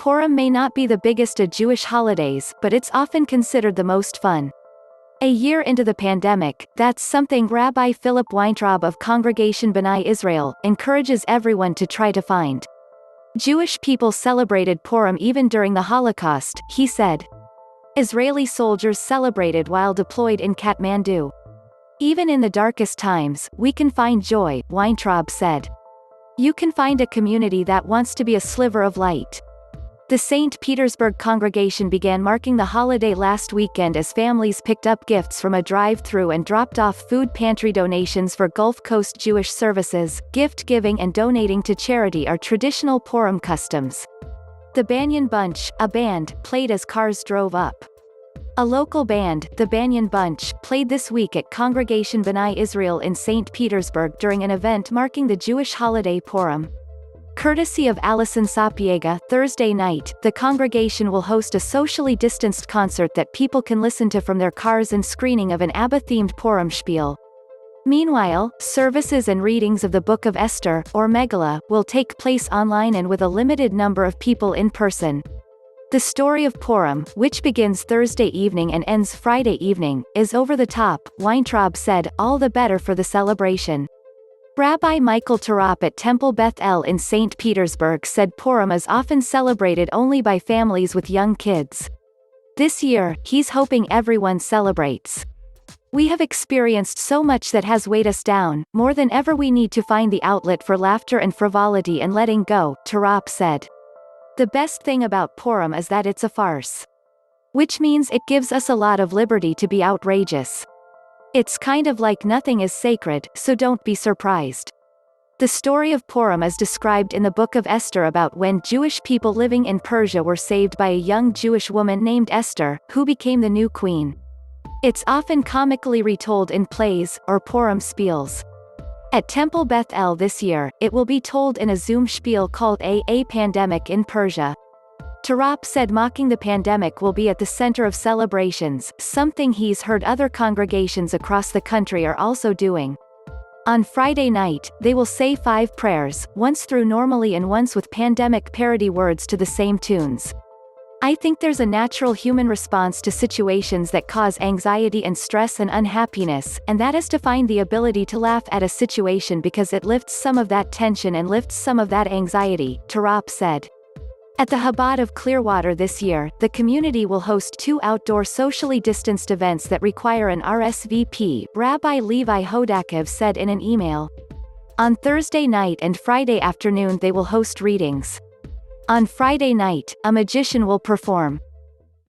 Purim may not be the biggest of Jewish holidays, but it's often considered the most fun. A year into the pandemic, that's something Rabbi Philip Weintraub of Congregation B'nai Israel encourages everyone to try to find. Jewish people celebrated Purim even during the Holocaust, he said. Israeli soldiers celebrated while deployed in Kathmandu. Even in the darkest times, we can find joy, Weintraub said. You can find a community that wants to be a sliver of light. The St. Petersburg congregation began marking the holiday last weekend as families picked up gifts from a drive-through and dropped off food pantry donations for Gulf Coast Jewish services. Gift giving and donating to charity are traditional Purim customs. The Banyan Bunch, a band, played as cars drove up. A local band, the Banyan Bunch, played this week at Congregation B'nai Israel in St. Petersburg during an event marking the Jewish holiday Purim. Courtesy of Alison Sapiega, Thursday night, the congregation will host a socially distanced concert that people can listen to from their cars and screening of an ABBA-themed Purim spiel. Meanwhile, services and readings of the Book of Esther, or Megillah, will take place online and with a limited number of people in person. The story of Purim, which begins Thursday evening and ends Friday evening, is over the top, Weintraub said, all the better for the celebration. Rabbi Michael Tarap at Temple Beth El in St. Petersburg said Purim is often celebrated only by families with young kids. This year, he's hoping everyone celebrates. We have experienced so much that has weighed us down, more than ever we need to find the outlet for laughter and frivolity and letting go, Tarap said. The best thing about Purim is that it's a farce. Which means it gives us a lot of liberty to be outrageous. It's kind of like nothing is sacred, so don't be surprised. The story of Purim is described in the Book of Esther about when Jewish people living in Persia were saved by a young Jewish woman named Esther, who became the new queen. It's often comically retold in plays, or Purim spiels. At Temple Beth El this year, it will be told in a Zoom spiel called A Pandemic in Persia. Tarap said mocking the pandemic will be at the center of celebrations, something he's heard other congregations across the country are also doing. On Friday night, they will say 5 prayers, once through normally and once with pandemic parody words to the same tunes. I think there's a natural human response to situations that cause anxiety and stress and unhappiness, and that is to find the ability to laugh at a situation because it lifts some of that tension and lifts some of that anxiety, Tarap said. At the Chabad of Clearwater this year, the community will host 2 outdoor socially distanced events that require an RSVP, Rabbi Levi Hodakov said in an email. On Thursday night and Friday afternoon they will host readings. On Friday night, a magician will perform.